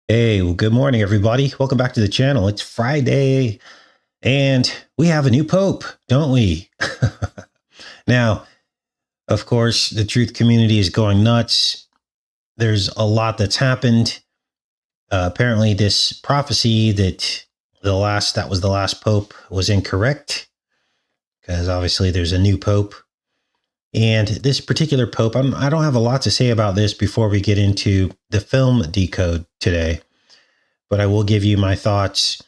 Hey, well, good morning, everybody. Welcome back to the channel. It's Friday, and we have a new pope, don't we? Now, of course, the truth community is going nuts. There's a lot that's happened. Apparently, this prophecy that was the last pope was incorrect, because obviously there's a new pope. And this particular pope, I don't have a lot to say about this before we get into the film Decode today, but I will give you my thoughts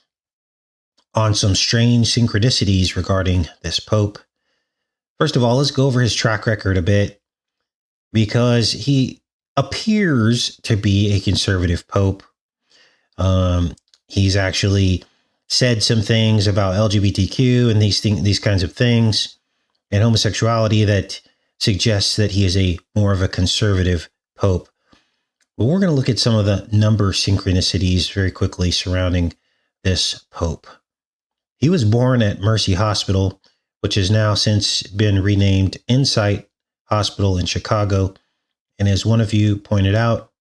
on some strange synchronicities regarding this pope. First of all, let's go over his track record a bit, because he appears to be a conservative pope. He's actually said some things about LGBTQ and these kinds of things, and homosexuality, that suggests that he is more of a conservative pope. But we're going to look at some of the number synchronicities very quickly surrounding this pope. He was born at Mercy Hospital, which has now since been renamed Insight Hospital in Chicago. And as one of you pointed out,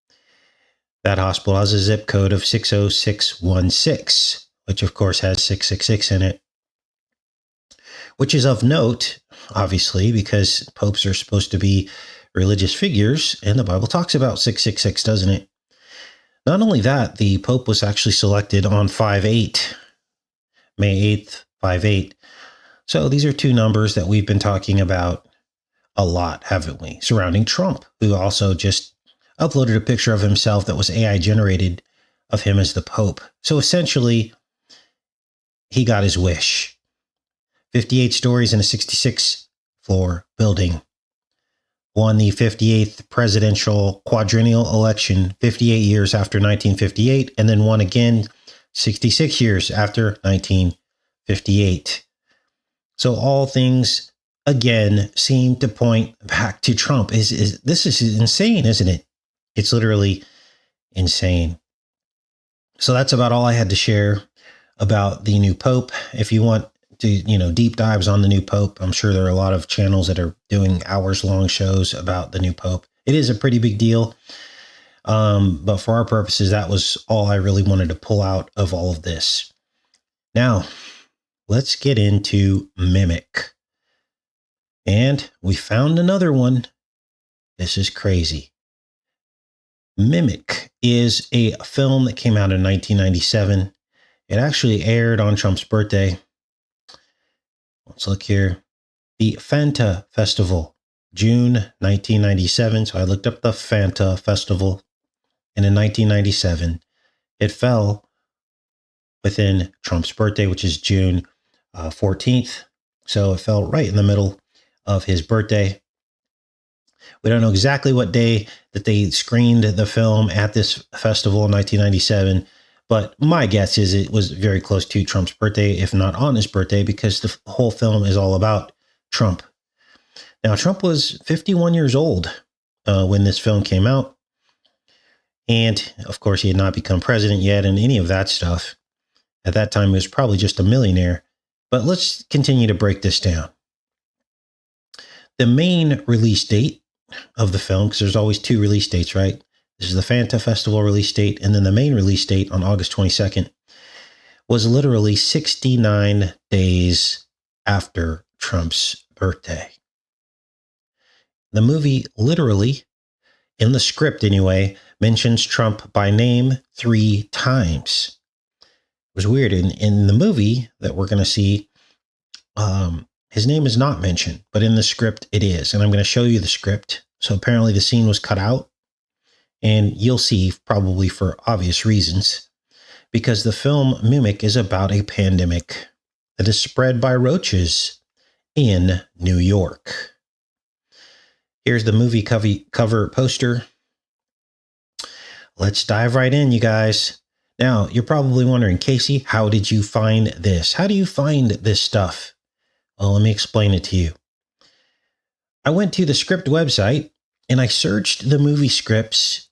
that hospital has a zip code of 60616, which of course has 666 in it, which is of note, obviously, because popes are supposed to be religious figures, and the Bible talks about 666, doesn't it? Not only that, the pope was actually selected on 5/8, May 8th, 5/8. So these are two numbers that we've been talking about a lot, haven't we? Surrounding Trump, who also just uploaded a picture of himself that was AI generated of him as the Pope. So essentially, he got his wish. 58 stories in a 66-floor building. Won the 58th presidential quadrennial election 58 years after 1958, and then won again 66 years after 1958. So all things, again, seem to point back to Trump. This is insane, isn't it? It's literally insane. So that's about all I had to share about the new Pope. If you want to, deep dives on the new Pope, I'm sure there are a lot of channels that are doing hours-long shows about the new Pope. It is a pretty big deal. But for our purposes, that was all I really wanted to pull out of all of this. Now, let's get into Mimic. And we found another one. This is crazy. Mimic is a film that came out in 1997. It actually aired on Trump's birthday. Let's look here. The Fanta Festival, June 1997. So I looked up the Fanta Festival. And in 1997, it fell within Trump's birthday, which is June 14th. So it fell right in the middle of his birthday. We don't know exactly what day that they screened the film at this festival in 1997, but my guess is it was very close to Trump's birthday, if not on his birthday, because the whole film is all about Trump. Now, Trump was 51 years old when this film came out. And of course, he had not become president yet and any of that stuff. At that time, he was probably just a millionaire. But let's continue to break this down. The main release date of the film, because there's always two release dates, right? This is the Fanta Festival release date, and then the main release date on August 22nd, was literally 69 days after Trump's birthday. The movie literally, in the script anyway, mentions Trump by name 3 times. It was weird. In the movie that we're going to see, his name is not mentioned, but in the script it is. And I'm going to show you the script. So apparently the scene was cut out, and you'll see, probably for obvious reasons, because the film Mimic is about a pandemic that is spread by roaches in New York. Here's the movie cover poster. Let's dive right in, you guys. Now, you're probably wondering, Casey, how did you find this? How do you find this stuff? Well, let me explain it to you. I went to the script website and I searched the movie scripts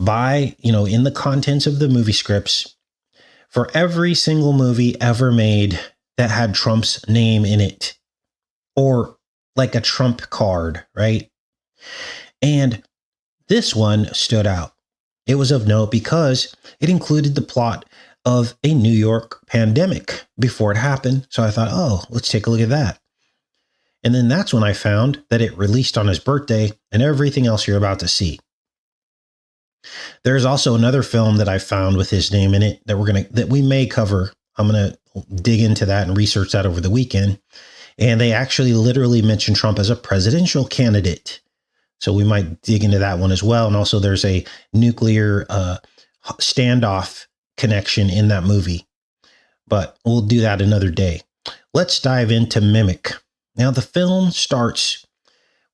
by, in the contents of the movie scripts for every single movie ever made that had Trump's name in it, or like a Trump card, right? And this one stood out. It was of note because it included the plot of a New York pandemic before it happened. So I thought, oh, let's take a look at that. And then that's when I found that it released on his birthday and everything else you're about to see. There's also another film that I found with his name in it that we may cover. I'm going to dig into that and research that over the weekend. And they actually literally mention Trump as a presidential candidate. So we might dig into that one as well. And also there's a nuclear standoff connection in that movie. But we'll do that another day. Let's dive into Mimic. Now, the film starts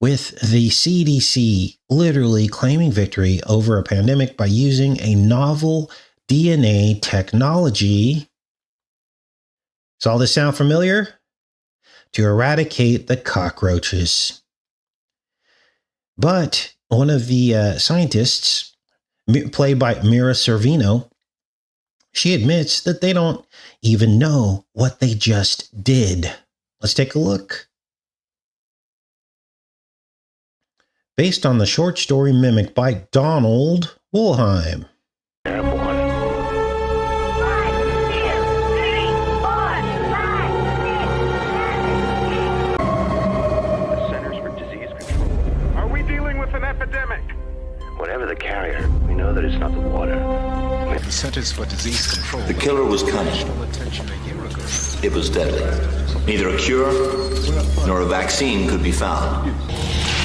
with the CDC literally claiming victory over a pandemic by using a novel DNA technology. Does all this sound familiar? To eradicate the cockroaches. But one of the scientists, played by Mira Sorvino, she admits that they don't even know what they just did. Let's take a look. Based on the short story Mimic by Donald Wollheim. Airborne. 5, 2, 3, 4, 5, 6, 7. The Centers for Disease Control. Are we dealing with an epidemic? Whatever the carrier, we know that it's not the water. The Centers for Disease Control. The killer was cunning. It was deadly. Neither a cure nor a vaccine could be found,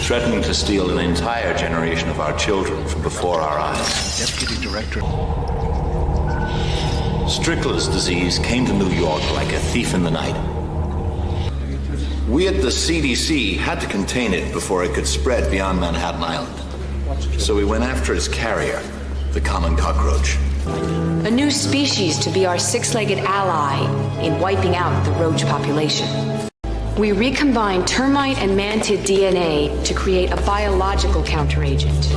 threatening to steal an entire generation of our children from before our eyes. Deputy Director. Strickler's disease came to New York like a thief in the night. We at the CDC had to contain it before it could spread beyond Manhattan Island. So we went after its carrier, the common cockroach. A new species to be our six-legged ally in wiping out the roach population. We recombine termite and mantid DNA to create a biological counteragent.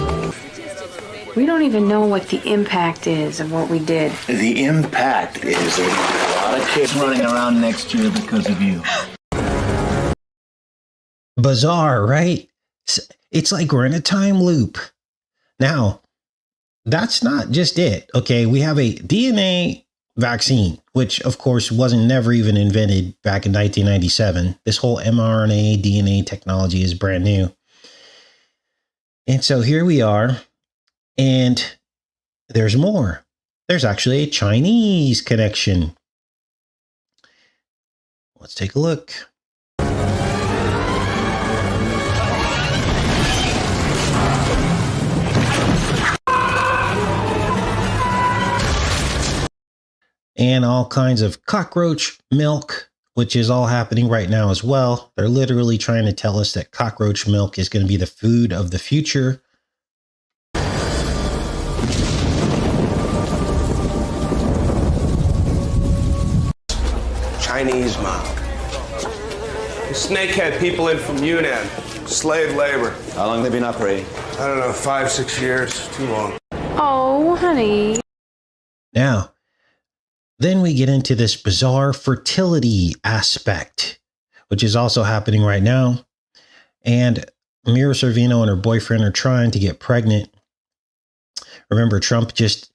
We don't even know what the impact is of what we did. The impact is there's a lot of kids running around next year because of you. Bizarre, right? It's like we're in a time loop. Now, that's not just it. Okay, we have a DNA vaccine, which of course wasn't never even invented back in 1997. This whole mRNA DNA technology is brand new. And so here we are, and there's more. There's actually a Chinese connection. Let's take a look. And all kinds of cockroach milk, which is all happening right now as well. They're literally trying to tell us that cockroach milk is going to be the food of the future. Chinese mob. The snakehead people in from Yunnan. Slave labor. How long have they been operating? I don't know, 5, 6 years. Too long. Oh, honey. Now, then we get into this bizarre fertility aspect, which is also happening right now. And Mira Sorvino and her boyfriend are trying to get pregnant. Remember, Trump just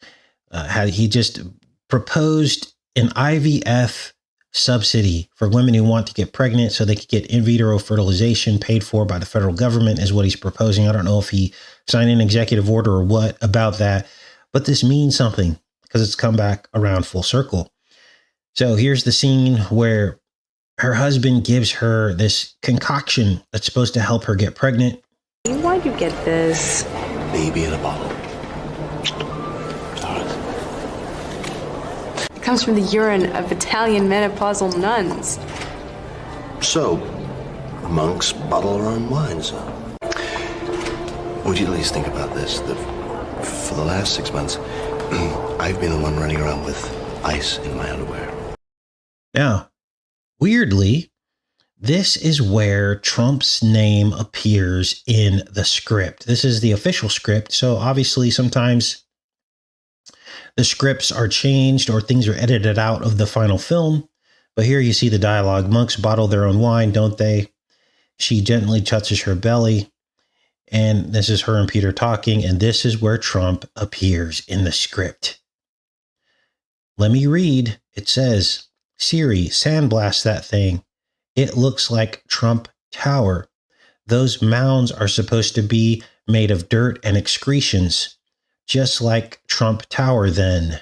proposed an IVF subsidy for women who want to get pregnant so they could get in vitro fertilization paid for by the federal government is what he's proposing. I don't know if he signed an executive order or what about that, but this means something, because it's come back around full circle. So here's the scene where her husband gives her this concoction that's supposed to help her get pregnant. Why'd you get this? Baby in a bottle. It comes from the urine of Italian menopausal nuns. So, monks bottle their own wines. Would you at least think about this? That for the last 6 months, I've been the one running around with ice in my underwear. Now, weirdly, this is where Trump's name appears in the script. This is the official script. So obviously sometimes the scripts are changed or things are edited out of the final film. But here you see the dialogue. Monks bottle their own wine, don't they? She gently touches her belly. And this is her and Peter talking, and this is where Trump appears in the script. Let me read. It says, Siri, sandblast that thing. It looks like Trump Tower. Those mounds are supposed to be made of dirt and excretions, just like Trump Tower then.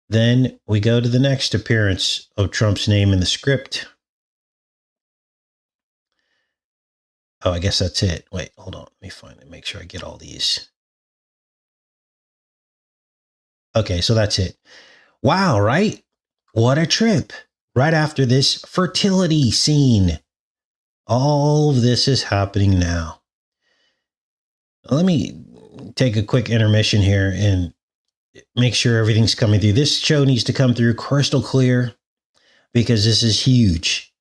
Then we go to the next appearance of Trump's name in the script. Oh, I guess that's it. Wait, hold on. Let me find it. Make sure I get all these. Okay, so that's it. Wow, right? What a trip. Right after this fertility scene. All of this is happening now. Let me take a quick intermission here and make sure everything's coming through. This show needs to come through crystal clear because this is huge.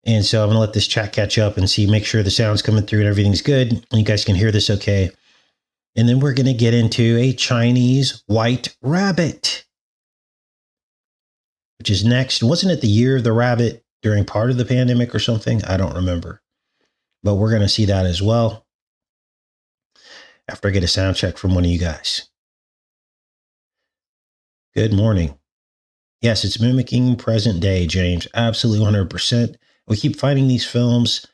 And so I'm going to let this chat catch up and make sure the sound's coming through and everything's good. And you guys can hear this okay. And then we're going to get into a Chinese white rabbit, which is next. Wasn't it the year of the rabbit during part of the pandemic or something? I don't remember. But we're going to see that as well after I get a sound check from one of you guys. Good morning. Yes, it's mimicking present day, James. Absolutely 100%. We keep finding these films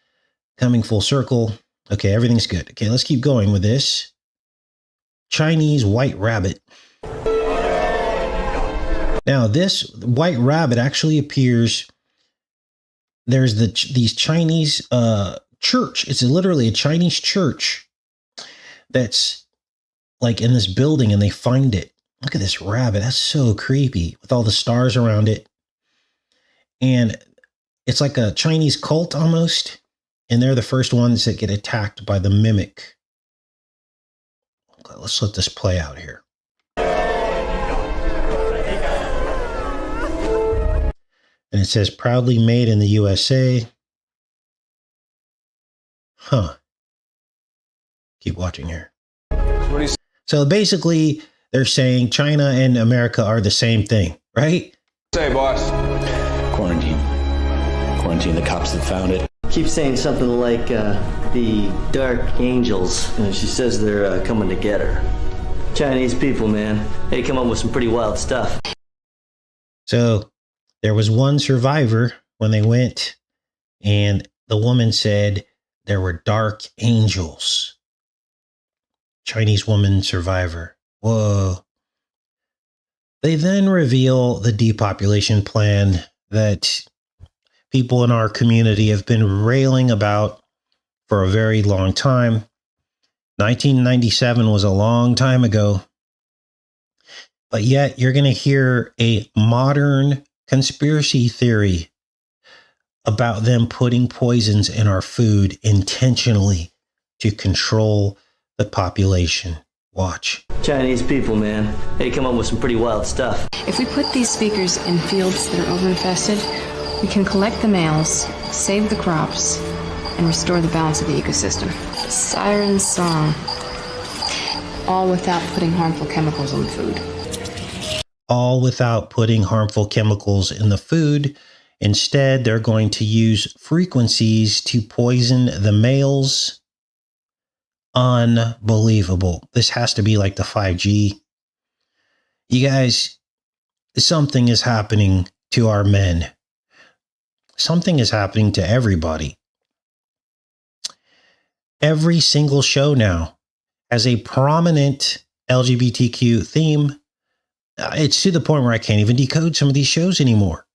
coming full circle. Okay, everything's good. Okay, let's keep going with this. Chinese white rabbit. Now, this white rabbit actually appears. There's these Chinese church. It's literally a Chinese church that's like in this building, and they find it. Look at this rabbit. That's so creepy with all the stars around it. And it's like a Chinese cult almost. And they're the first ones that get attacked by the mimic. Okay, let's let this play out here. And it says proudly made in the USA. Huh. Keep watching here. So basically, they're saying China and America are the same thing, right? Say, boss. Quarantine. Quarantine the cops that found it. Keep saying something like the Dark Angels. She says they're coming to get her. Chinese people, man. They come up with some pretty wild stuff. So there was one survivor when they went, and the woman said there were dark angels. Chinese woman survivor. Whoa. They then reveal the depopulation plan that people in our community have been railing about for a very long time. 1997 was a long time ago. But yet you're going to hear a modern conspiracy theory about them putting poisons in our food intentionally to control the population. Watch. Chinese people, man. They come up with some pretty wild stuff. If we put these speakers in fields that are overinfested, we can collect the males, save the crops, and restore the balance of the ecosystem. Siren song. All without putting harmful chemicals in the food. All without putting harmful chemicals in the food. Instead, they're going to use frequencies to poison the males. Unbelievable. This has to be like the 5G. You guys, something is happening to our men. Something is happening to everybody. Every single show now has a prominent LGBTQ theme. It's to the point where I can't even decode some of these shows anymore.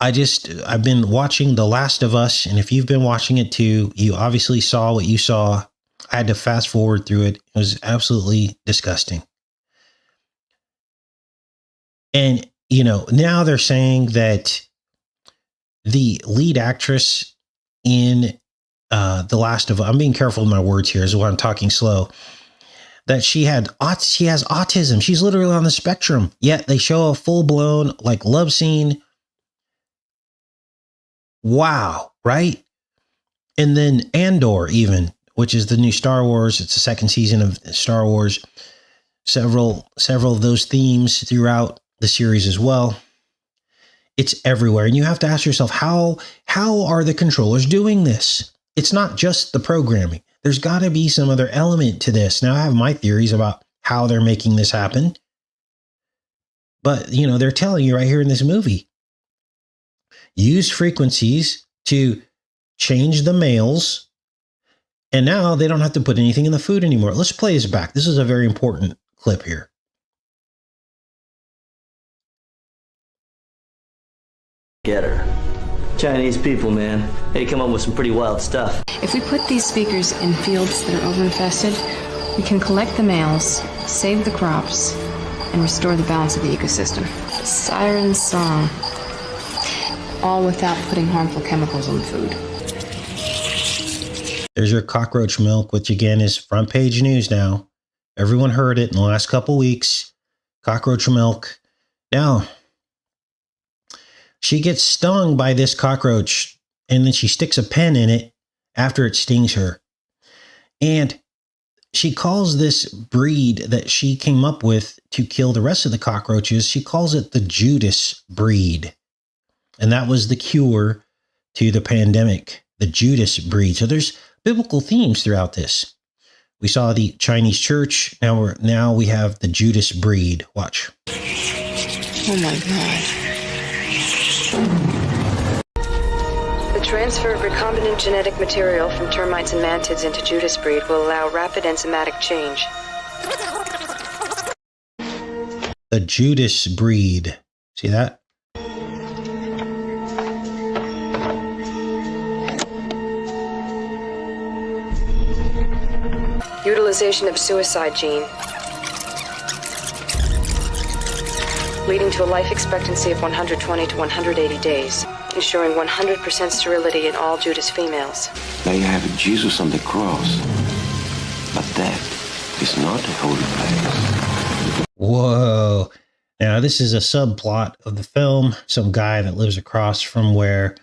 I've been watching The Last of Us, and if you've been watching it too, you obviously saw what you saw. I had to fast forward through it. It was absolutely disgusting. And, you know, now they're saying that the lead actress in The Last of Us, I'm being careful with my words here, is why I'm talking slow, that she has autism. She's literally on the spectrum. Yet they show a full-blown like love scene. Wow, right? And then Andor even, which is the new Star Wars. It's the second season of Star Wars. Several of those themes throughout the series as well. It's everywhere. And you have to ask yourself, how are the controllers doing this? it's not just the programming. There's got to be some other element to this. Now, I have my theories about how they're making this happen. But, you know, they're telling you right here in this movie, use frequencies to change the males. And now they don't have to put anything in the food anymore. Let's play this back. This is a very important clip here. Get her. Chinese people, man. They come up with some pretty wild stuff. If we put these speakers in fields that are overinfested, we can collect the males, save the crops, and restore the balance of the ecosystem. Siren song. All without putting harmful chemicals on the food. There's your cockroach milk, which again is front page news now. Everyone heard it in the last couple weeks. Cockroach milk. Now, she gets stung by this cockroach, and then she sticks a pen in it after it stings her. And she calls this breed that she came up with to kill the rest of the cockroaches, she calls it the Judas breed. And that was the cure to the pandemic, the Judas breed. So there's biblical themes throughout this. We saw the Chinese church. Now we have the Judas breed. Watch. Oh my God. The transfer of recombinant genetic material from termites and mantids into Judas breed will allow rapid enzymatic change. The Judas breed. See that? Utilization of suicide gene, leading to a life expectancy of 120 to 180 days, ensuring 100% sterility in all Judas females. There you have Jesus on the cross. But that is not a holy place. Whoa. Now, this is a subplot of the film. Some guy that lives across from where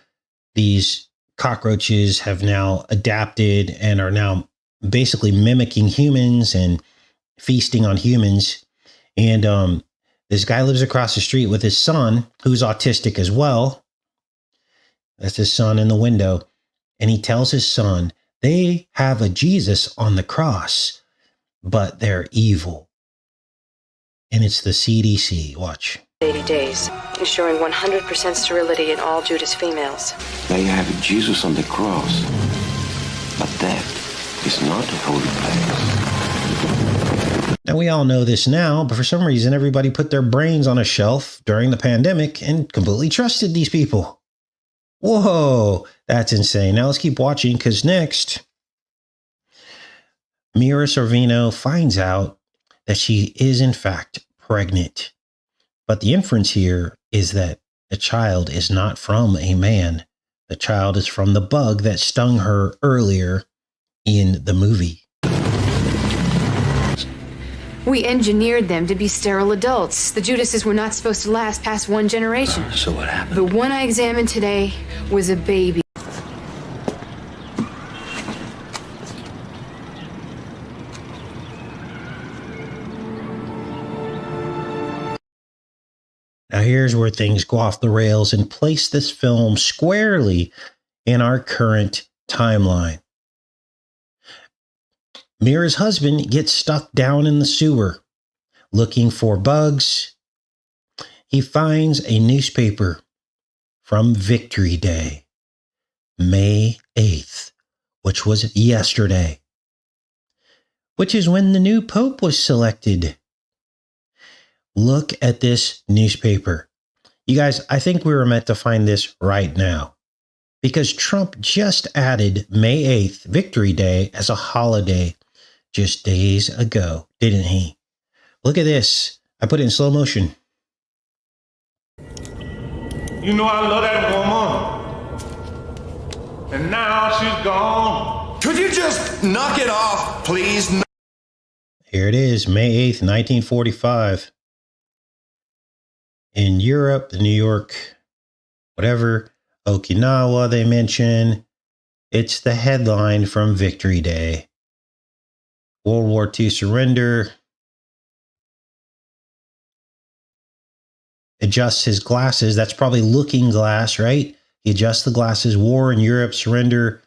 these cockroaches have now adapted and are now basically mimicking humans and feasting on humans. And this guy lives across the street with his son, who's autistic as well. That's his son in the window. And he tells his son, they have a Jesus on the cross, but they're evil. And it's the CDC. Watch. 80 days, ensuring 100% sterility in all Judas females. There you have Jesus on the cross. But that is not a holy place. Now, we all know this now, but for some reason, everybody put their brains on a shelf during the pandemic and completely trusted these people. Whoa, that's insane. Now let's keep watching, because next, Mira Sorvino finds out that she is in fact pregnant. But the inference here is that the child is not from a man. The child is from the bug that stung her earlier in the movie. We engineered them to be sterile adults. The Judases were not supposed to last past one generation. So what happened? The one I examined today was a baby. Now here's where things go off the rails and place this film squarely in our current timeline. Mira's husband gets stuck down in the sewer looking for bugs. He finds a newspaper from Victory Day, May 8th, which was yesterday, which is when the new pope was selected. Look at this newspaper. You guys, I think we were meant to find this right now, because Trump just added May 8th, Victory Day, as a holiday just days ago, didn't he? Look at this. I put it in slow motion. You know I love that woman. And now she's gone. Could you just knock it off, please? Here it is, May 8th, 1945. In Europe, the New York, whatever, Okinawa they mention. It's the headline from Victory Day. World War II surrender. Adjusts his glasses. That's probably looking glass, right? He adjusts the glasses. War in Europe, surrender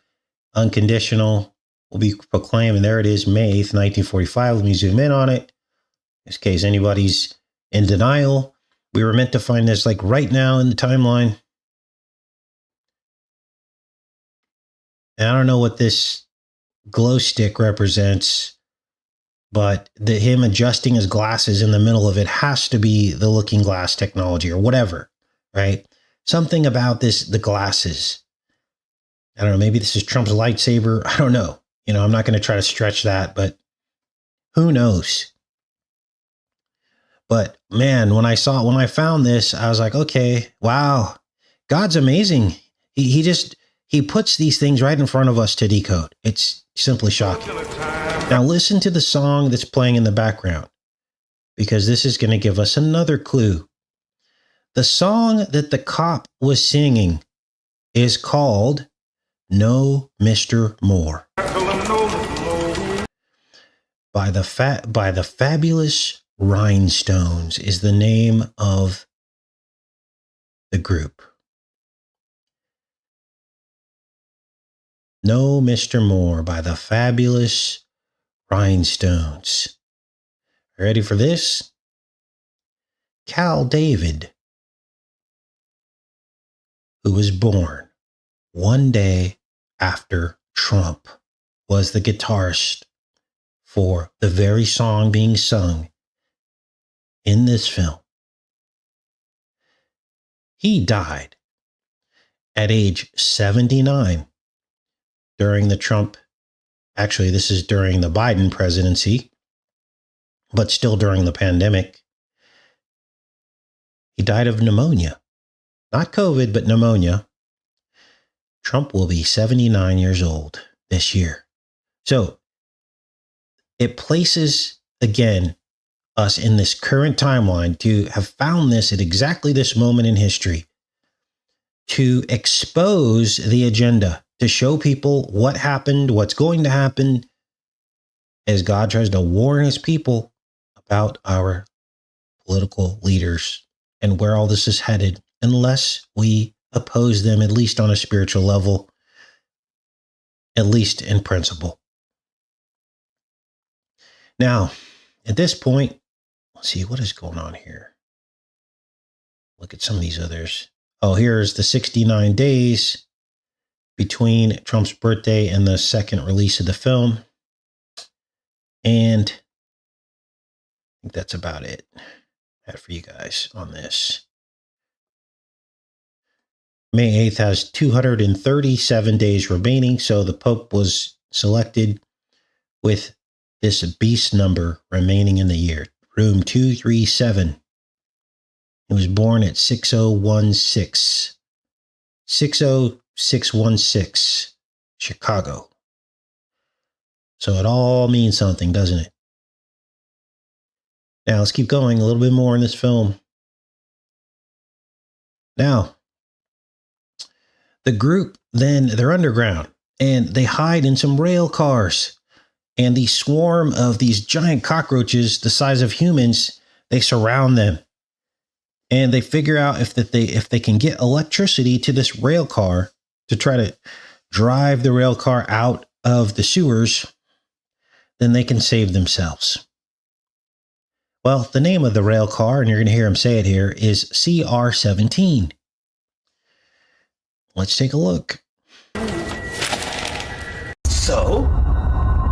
unconditional will be proclaimed. And there it is, May 8th, 1945. Let me zoom in on it. In case anybody's in denial. We were meant to find this like right now in the timeline. And I don't know what this glow stick represents, but him adjusting his glasses in the middle of it has to be the looking glass technology or whatever, right? Something about the glasses. I don't know, maybe this is Trump's lightsaber. I don't know. I'm not going to try to stretch that, but who knows? But man, when I found this, I was like, okay, wow, God's amazing. He puts these things right in front of us to decode. It's simply shocking. Now listen to the song that's playing in the background, because this is going to give us another clue. The song that the cop was singing is called No Mr. Moore by the Fabulous Rhinestones is the name of the group. No Mr. Moore by the Fabulous Rhinestones. Ready for this? Cal David, who was born one day after Trump, was the guitarist for the very song being sung in this film. He died at age 79 during the Trump, actually this is during the Biden presidency, but still during the pandemic. He died of pneumonia, not COVID, but pneumonia. Trump will be 79 years old this year. So it places, again, us in this current timeline to have found this at exactly this moment in history, to expose the agenda, to show people what happened, what's going to happen, as God tries to warn his people about our political leaders and where all this is headed, unless we oppose them, at least on a spiritual level, at least in principle. Now, at this point, let's see, what is going on here? Look at some of these others. Oh, here's the 69 days between Trump's birthday and the second release of the film. And I think that's about it I have for you guys on this. May 8th has 237 days remaining, so the Pope was selected with this beast number remaining in the year, room 237. He was born at 60616, Chicago. So it all means something, doesn't it? Now let's keep going a little bit more in this film. Now, the group, then they're underground and they hide in some rail cars. And the swarm of these giant cockroaches, the size of humans, they surround them. And they figure out if they can get electricity to this rail car to try to drive the rail car out of the sewers, then they can save themselves. Well, the name of the rail car, and you're going to hear him say it here, is CR-17. Let's take a look. So?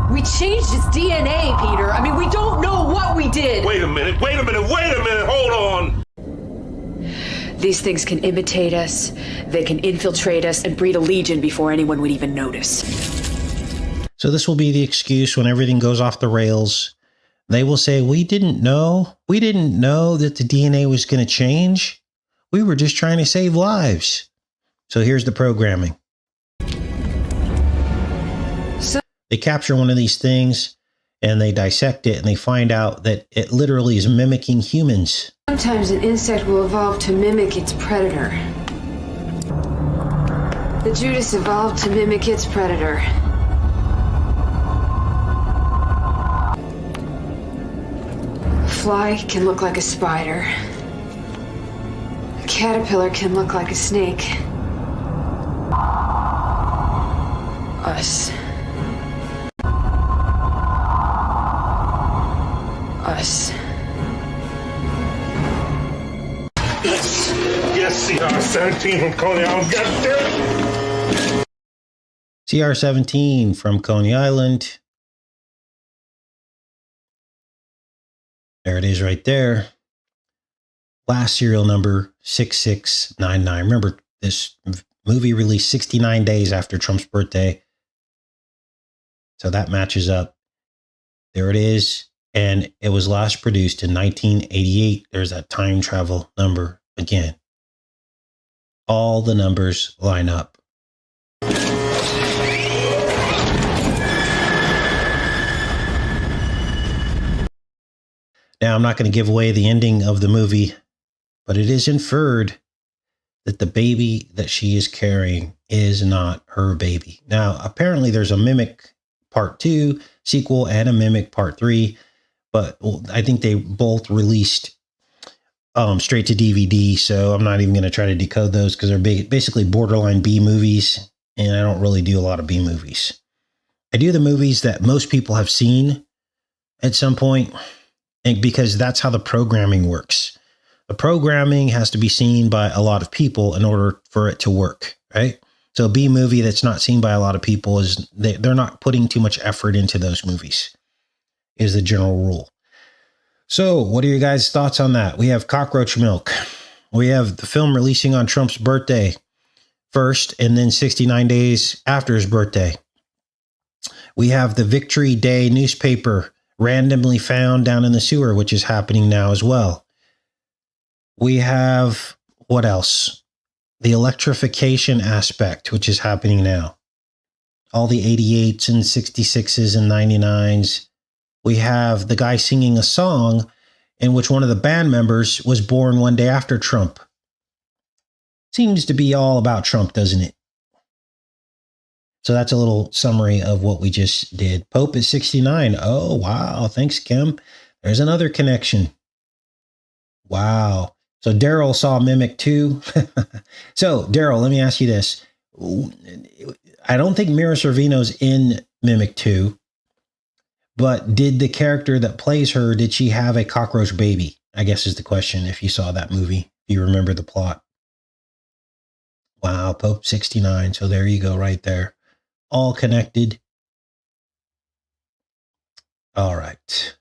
We changed his DNA, Peter. I mean, we don't know what we did. Wait a minute, hold on. These things can imitate us, they can infiltrate us, and breed a legion before anyone would even notice. So this will be the excuse when everything goes off the rails. They will say, we didn't know that the DNA was going to change. We were just trying to save lives. So here's the programming. They capture one of these things and they dissect it and they find out that it literally is mimicking humans. Sometimes an insect will evolve to mimic its predator. The Judas evolved to mimic its predator. A fly can look like a spider. A caterpillar can look like a snake. A Us. Us. Yes, CR-17 from Coney Island. Goddamn. CR-17 from Coney Island. There it is right there. Last serial number 6699. Remember, this movie released 69 days after Trump's birthday. So that matches up. There it is. And it was last produced in 1988. There's that time travel number again. All the numbers line up. Now, I'm not going to give away the ending of the movie, but it is inferred that the baby that she is carrying is not her baby. Now, apparently there's a Mimic Part 2 sequel and a Mimic Part 3, but I think they both released straight to DVD, so I'm not even going to try to decode those because they're basically borderline B movies, and I don't really do a lot of B movies. I do the movies that most people have seen at some point, and because that's how the programming works. The programming has to be seen by a lot of people in order for it to work, right? So a B movie that's not seen by a lot of people is they're not putting too much effort into those movies, is the general rule. So what are your guys' thoughts on that? We have Cockroach Milk. We have the film releasing on Trump's birthday first, and then 69 days after his birthday. We have the Victory Day newspaper randomly found down in the sewer, which is happening now as well. We have, what else? The electrification aspect, which is happening now. All the 88s and 66s and 99s. We have the guy singing a song in which one of the band members was born one day after Trump. Seems to be all about Trump, doesn't it? So that's a little summary of what we just did. Pope is 69. Oh, wow. Thanks, Kim. There's another connection. Wow. So Daryl saw Mimic 2. So, Daryl, let me ask you this. I don't think Mira Sorvino's in Mimic 2, but did the character that plays her, did she have a cockroach baby? I guess is the question if you saw that movie, if you remember the plot. Wow, Pope 69. So there you go right there. All connected. All right.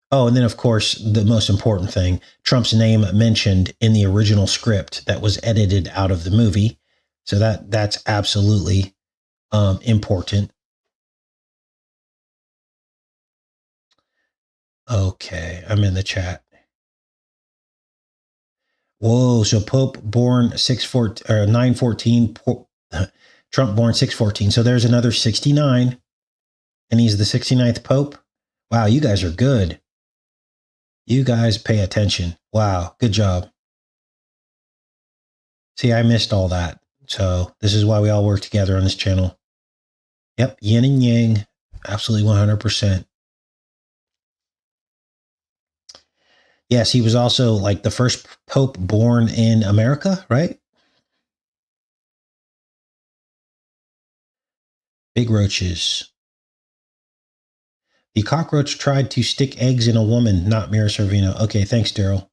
Oh, and then, of course, the most important thing, Trump's name mentioned in the original script that was edited out of the movie. So that's absolutely important. Okay, I'm in the chat. Whoa, so Pope born 9/14, Trump born 6/14. So there's another 69, and he's the 69th Pope. Wow, you guys are good. You guys pay attention. Wow, good job. See, I missed all that. So this is why we all work together on this channel. Yep, yin and yang, absolutely 100%. Yes, he was also like the first Pope born in America, right? Big roaches. The cockroach tried to stick eggs in a woman, not Mira Sorvino. Okay, thanks, Daryl.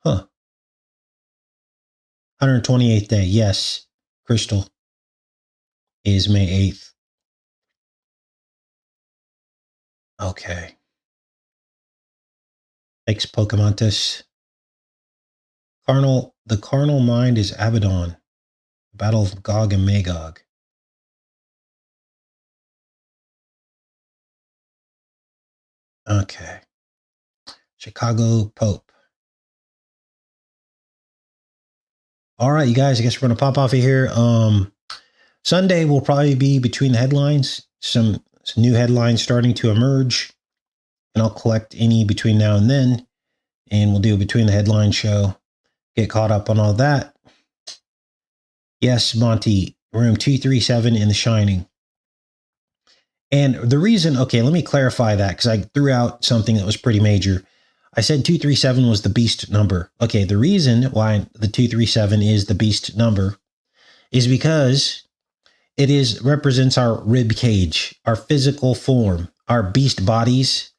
Huh. 128th day. Yes, Crystal is May 8th. Okay. Thanks, Pokemontis. The carnal mind is Abaddon. Battle of Gog and Magog. Okay. Chicago Pope. All right, you guys, I guess we're going to pop off of here. Sunday will probably be between the headlines. Some new headlines starting to emerge. And I'll collect any between now and then. And we'll do a Between the Headlines show. Get caught up on all that. Yes, Monty, room 237 in The Shining. And the reason, okay, let me clarify that because I threw out something that was pretty major. I said 237 was the beast number. Okay, the reason why the 237 is the beast number is because represents our rib cage, our physical form, our beast bodies,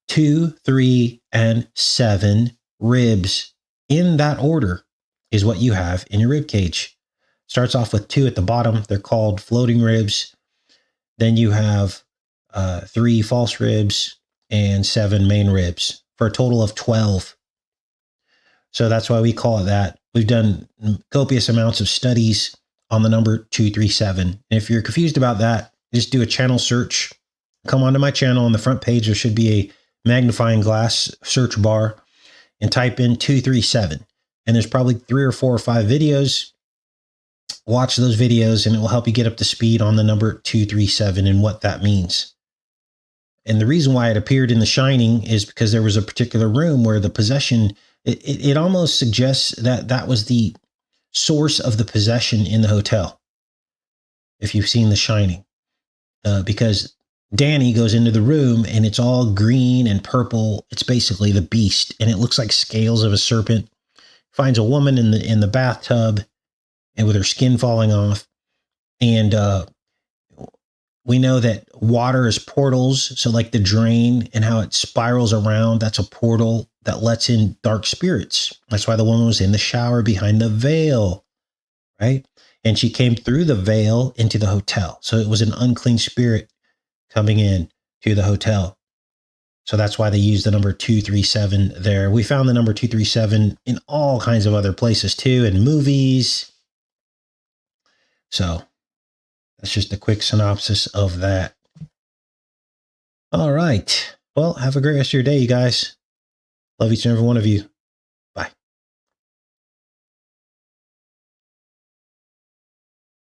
2, 3, and 7 ribs. In that order is what you have in your rib cage. Starts off with 2 at the bottom. They're called floating ribs. Then you have 3 false ribs and 7 main ribs for a total of 12. So that's why we call it that. We've done copious amounts of studies on the number 237. And if you're confused about that, just do a channel search. Come onto my channel. On the front page, there should be a magnifying glass search bar and type in 237. And there's probably 3 or 4 or 5 videos. Watch those videos and it will help you get up to speed on the number 237 and what that means. And the reason why it appeared in The Shining is because there was a particular room where the possession, it almost suggests that that was the source of the possession in the hotel. If you've seen The Shining, because Danny goes into the room and it's all green and purple. It's basically the beast and it looks like scales of a serpent. Finds a woman in the bathtub and with her skin falling off. And we know that water is portals. So like the drain and how it spirals around, that's a portal that lets in dark spirits. That's why the woman was in the shower behind the veil, right? And she came through the veil into the hotel. So it was an unclean spirit coming in to the hotel. So that's why they use the number 237 there. We found the number 237 in all kinds of other places too, in movies. So that's just a quick synopsis of that. All right. Well, have a great rest of your day, you guys. Love each and every one of you.